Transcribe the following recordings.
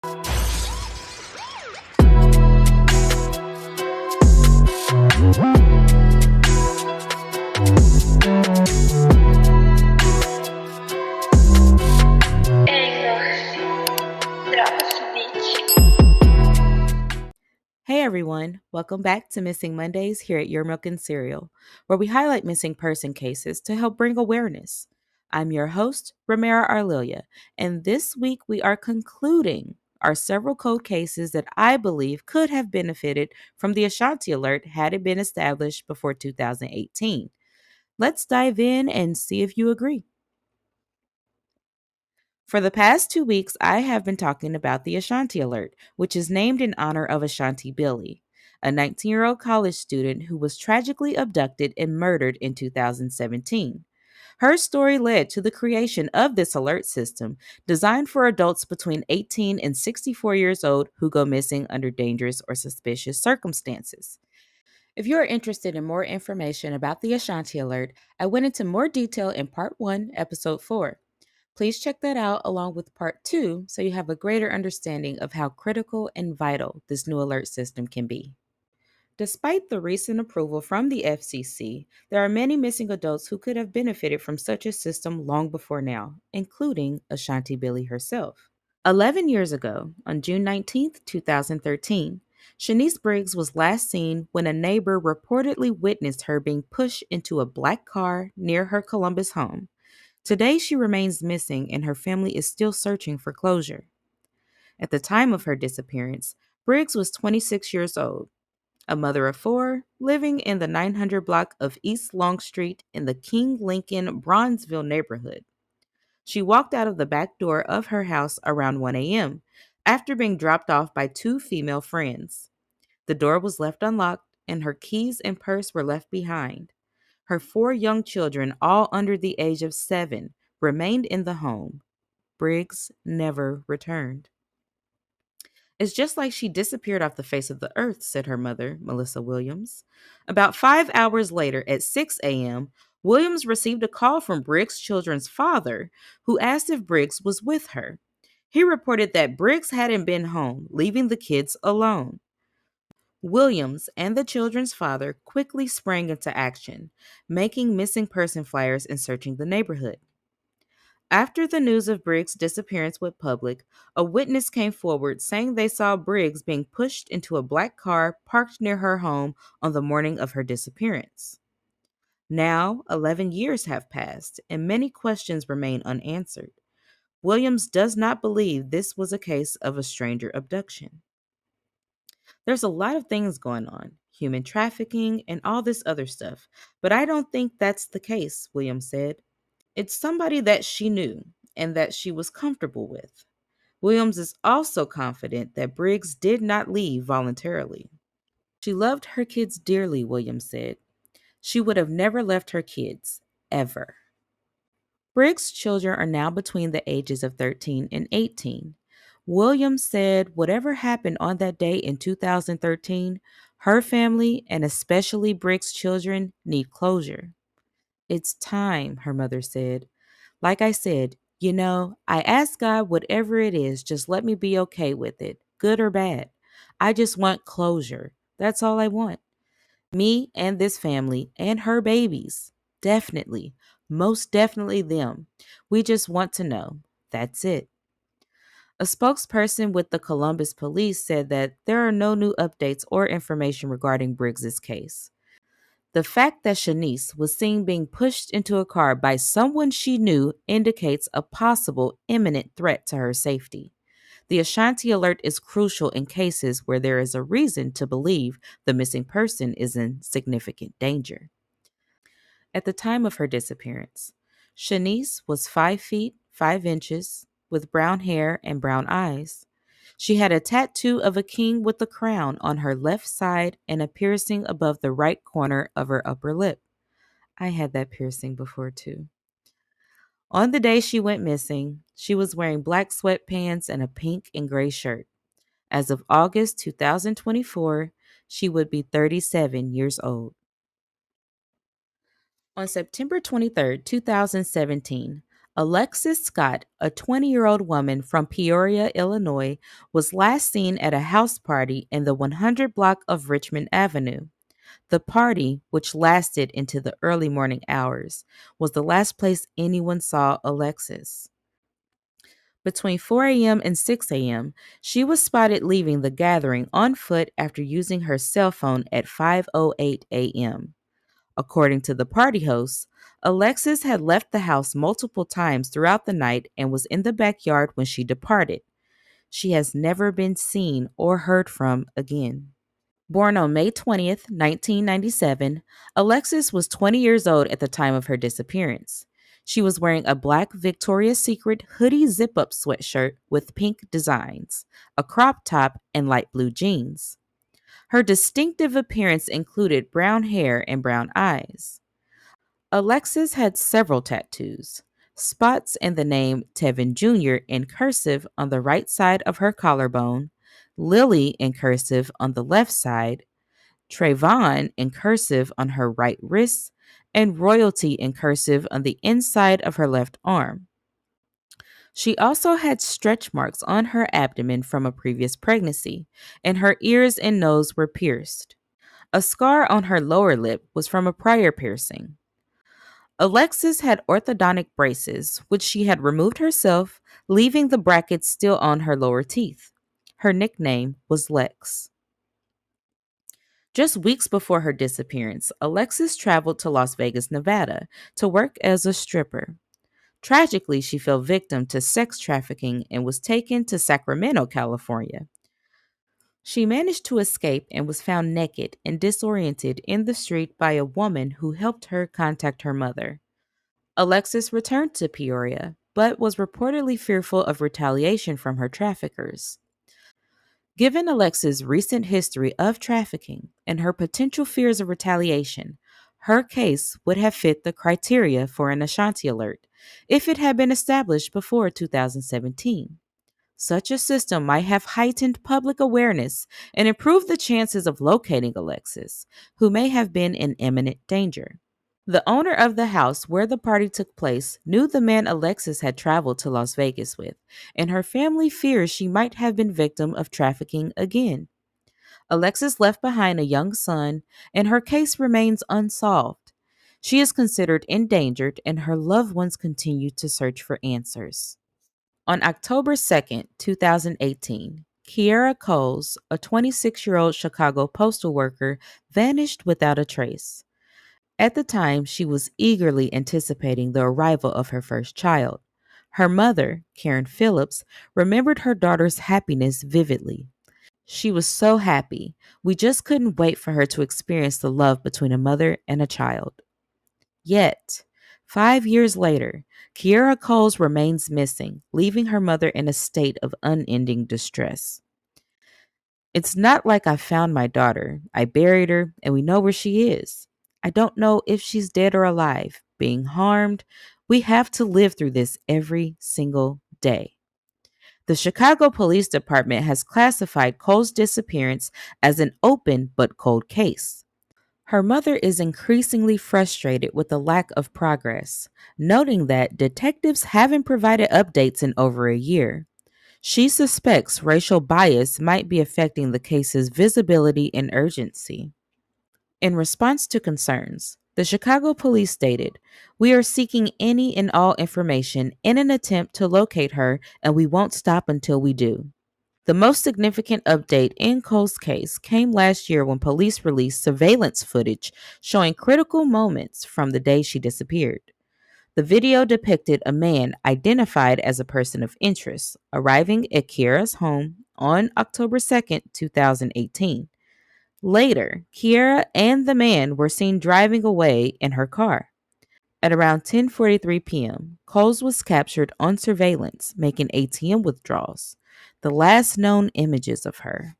Hey everyone, welcome back to Missing Mondays here at Your Milk and Cereal, where we highlight missing person cases to help bring awareness. I'm your host, Ramera Arlilia, and this week we are concluding our several cold cases that I believe could have benefited from the Ashanti Alert had it been established before 2018. Let's dive in and see if you agree. For the past 2 weeks, I have been talking about the Ashanti Alert, which is named in honor of Ashanti Billy, a 19-year-old college student who was tragically abducted and murdered in 2017. Her story led to the creation of this alert system designed for adults between 18 and 64 years old who go missing under dangerous or suspicious circumstances. If you are interested in more information about the Ashanti Alert, I went into more detail in Part 1, Episode 4. Please check that out along with Part 2 so you have a greater understanding of how critical and vital this new alert system can be. Despite the recent approval from the FCC, there are many missing adults who could have benefited from such a system long before now, including Ashanti Billy herself. 11 years ago, on June 19th, 2013, Shaniece Briggs was last seen when a neighbor reportedly witnessed her being pushed into a black car near her Columbus home. Today, she remains missing and her family is still searching for closure. At the time of her disappearance, Briggs was 26 years old, a mother of four, living in the 900 block of East Long Street in the King Lincoln Bronzeville neighborhood. She walked out of the back door of her house around 1 a.m. after being dropped off by two female friends. The door was left unlocked and her keys and purse were left behind. Her four young children, all under the age of 7, remained in the home. Briggs never returned. It's just like she disappeared off the face of the earth, said her mother, Melissa Williams. About 5 hours later, at 6 a.m., Williams received a call from Briggs' children's father, who asked if Briggs was with her. He reported that Briggs hadn't been home, leaving the kids alone. Williams and the children's father quickly sprang into action, making missing person flyers and searching the neighborhood. After the news of Briggs' disappearance went public, a witness came forward saying they saw Briggs being pushed into a black car parked near her home on the morning of her disappearance. Now, 11 years have passed, and many questions remain unanswered. Williams does not believe this was a case of a stranger abduction. There's a lot of things going on, human trafficking and all this other stuff, but I don't think that's the case, Williams said. It's somebody that she knew and that she was comfortable with. Williams is also confident that Briggs did not leave voluntarily. She loved her kids dearly, Williams said. She would have never left her kids, ever. Briggs' children are now between the ages of 13 and 18. Williams said whatever happened on that day in 2013, her family and especially Briggs' children need closure. It's time, her mother said. Like I said, I ask God whatever it is, just let me be okay with it, good or bad. I just want closure. That's all I want. Me and this family and her babies. Definitely. Most definitely them. We just want to know. That's it. A spokesperson with the Columbus police said that there are no new updates or information regarding Briggs's case. The fact that Shaniece was seen being pushed into a car by someone she knew indicates a possible imminent threat to her safety. The Ashanti Alert is crucial in cases where there is a reason to believe the missing person is in significant danger. At the time of her disappearance, Shaniece was 5 feet 5 inches with brown hair and brown eyes. She had a tattoo of a king with a crown on her left side and a piercing above the right corner of her upper lip. I had that piercing before too. On the day she went missing, she was wearing black sweatpants and a pink and gray shirt. As of August 2024, she would be 37 years old. On September 23, 2017, Alexis Scott, a 20-year-old woman from Peoria, Illinois, was last seen at a house party in the 100 block of Richmond Avenue. The party, which lasted into the early morning hours, was the last place anyone saw Alexis. Between 4 a.m. and 6 a.m., she was spotted leaving the gathering on foot after using her cell phone at 5:08 a.m. According to the party host, Alexis had left the house multiple times throughout the night and was in the backyard when she departed. She has never been seen or heard from again. Born on May 20th, 1997, Alexis was 20 years old at the time of her disappearance. She was wearing a black Victoria's Secret hoodie zip up sweatshirt with pink designs, a crop top, and light blue jeans. Her distinctive appearance included brown hair and brown eyes. Alexis had several tattoos: spots in the name Tevin Jr. in cursive on the right side of her collarbone, Lily in cursive on the left side, Trayvon in cursive on her right wrist, and Royalty in cursive on the inside of her left arm. She also had stretch marks on her abdomen from a previous pregnancy, and her ears and nose were pierced. A scar on her lower lip was from a prior piercing. Alexis had orthodontic braces, which she had removed herself, leaving the brackets still on her lower teeth. Her nickname was Lex. Just weeks before her disappearance, Alexis traveled to Las Vegas, Nevada, to work as a stripper. Tragically, she fell victim to sex trafficking and was taken to Sacramento, California. She managed to escape and was found naked and disoriented in the street by a woman who helped her contact her mother. Alexis returned to Peoria, but was reportedly fearful of retaliation from her traffickers. Given Alexis' recent history of trafficking and her potential fears of retaliation, her case would have fit the criteria for an Ashanti Alert if it had been established before 2017. Such a system might have heightened public awareness and improved the chances of locating Alexis, who may have been in imminent danger. The owner of the house where the party took place knew the man Alexis had traveled to Las Vegas with, and her family fears she might have been victim of trafficking again. Alexis left behind a young son, and her case remains unsolved. She is considered endangered, and her loved ones continue to search for answers. On October 2nd, 2018, Kiera Coles, a 26-year-old Chicago postal worker, vanished without a trace. At the time, she was eagerly anticipating the arrival of her first child. Her mother, Karen Phillips, remembered her daughter's happiness vividly. She was so happy. We just couldn't wait for her to experience the love between a mother and a child. Yet, 5 years later, Kiera Coles remains missing, leaving her mother in a state of unending distress. It's not like I found my daughter. I buried her, and we know where she is. I don't know if she's dead or alive, being harmed. We have to live through this every single day. The Chicago Police Department has classified Cole's disappearance as an open but cold case. Her mother is increasingly frustrated with the lack of progress, noting that detectives haven't provided updates in over a year. She suspects racial bias might be affecting the case's visibility and urgency. In response to concerns, the Chicago police stated, "We are seeking any and all information in an attempt to locate her, and we won't stop until we do." The most significant update in Cole's case came last year when police released surveillance footage showing critical moments from the day she disappeared. The video depicted a man identified as a person of interest arriving at Kiera's home on October 2nd, 2018. Later, Kiera and the man were seen driving away in her car. At around 10:43 p.m., Coles was captured on surveillance making ATM withdrawals, the last known images of her.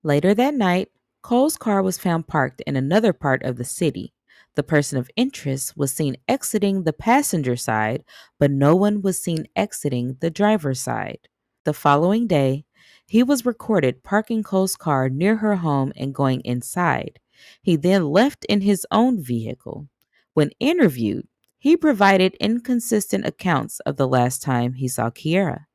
Later that night, Cole's car was found parked in another part of the city. The person of interest was seen exiting the passenger side, but no one was seen exiting the driver's side. The following day, he was recorded parking Cole's car near her home and going inside. He then left in his own vehicle. When interviewed, He provided inconsistent accounts of the last time he saw Kiera.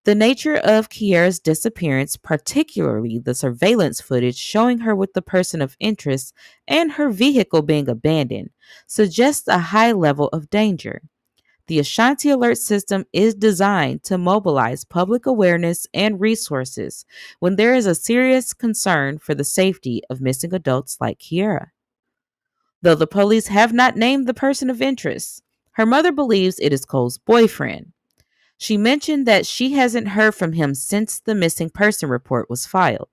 The nature of Kiera's disappearance, particularly the surveillance footage showing her with the person of interest and her vehicle being abandoned, suggests a high level of danger. The Ashanti Alert system is designed to mobilize public awareness and resources when there is a serious concern for the safety of missing adults like Kiera. Though the police have not named the person of interest, her mother believes it is Cole's boyfriend. She mentioned that she hasn't heard from him since the missing person report was filed.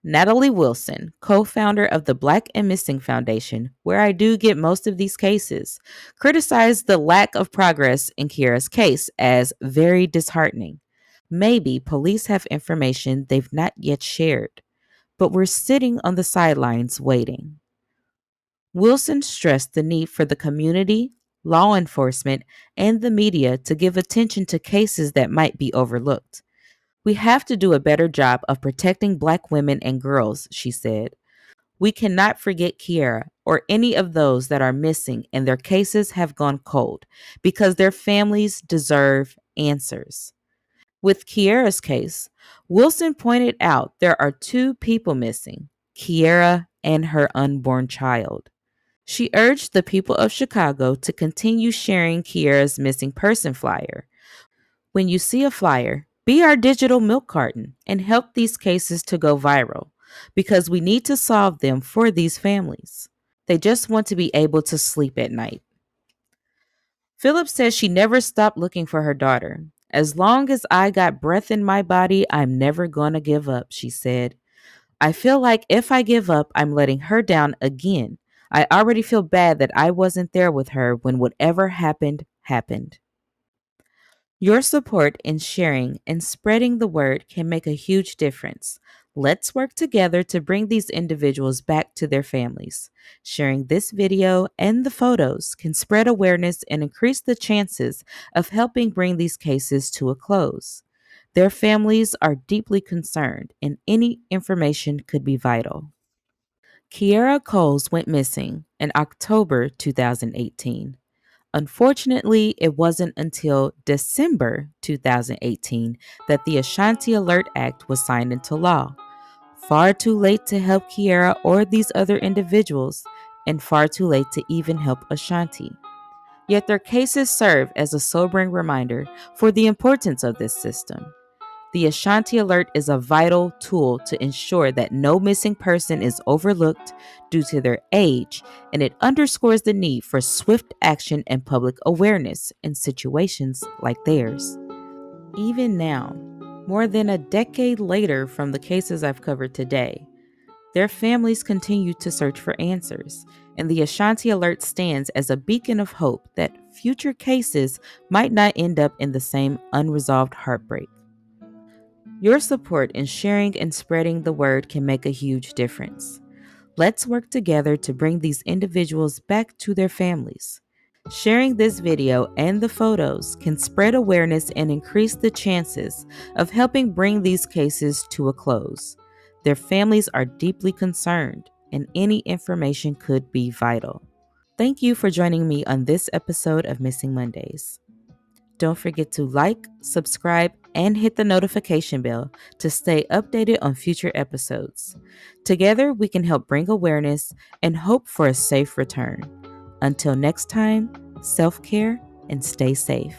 Natalie Wilson, co founder of the Black and Missing Foundation, where I do get most of these cases, criticized the lack of progress in Kiera's case as very disheartening. Maybe police have information they've not yet shared, but we're sitting on the sidelines waiting. Wilson stressed the need for the community, law enforcement, and the media to give attention to cases that might be overlooked. We have to do a better job of protecting Black women and girls, she said. We cannot forget Kiera or any of those that are missing and their cases have gone cold because their families deserve answers. With Kiera's case, Wilson pointed out there are two people missing, Kiera and her unborn child. She urged the people of Chicago to continue sharing Kiera's missing person flyer. When you see a flyer, be our digital milk carton and help these cases to go viral because we need to solve them for these families. They just want to be able to sleep at night. Phillips says she never stopped looking for her daughter. As long as I got breath in my body, I'm never going to give up, she said. I feel like if I give up, I'm letting her down again. I already feel bad that I wasn't there with her when whatever happened, happened. Your support in sharing and spreading the word can make a huge difference. Let's work together to bring these individuals back to their families. Sharing this video and the photos can spread awareness and increase the chances of helping bring these cases to a close. Their families are deeply concerned, and any information could be vital. Kierra Coles went missing in October 2018. Unfortunately, it wasn't until December 2018 that the Ashanti Alert Act was signed into law. Far too late to help Kiera or these other individuals, and far too late to even help Ashanti. Yet their cases serve as a sobering reminder for the importance of this system. The Ashanti Alert is a vital tool to ensure that no missing person is overlooked due to their age, and it underscores the need for swift action and public awareness in situations like theirs. Even now, more than a decade later from the cases I've covered today, their families continue to search for answers, and the Ashanti Alert stands as a beacon of hope that future cases might not end up in the same unresolved heartbreak. Your support in sharing and spreading the word can make a huge difference. Let's work together to bring these individuals back to their families. Sharing this video and the photos can spread awareness and increase the chances of helping bring these cases to a close. Their families are deeply concerned, and any information could be vital. Thank you for joining me on this episode of Missing Mondays. Don't forget to like, subscribe, and hit the notification bell to stay updated on future episodes. Together, we can help bring awareness and hope for a safe return. Until next time, self-care and stay safe.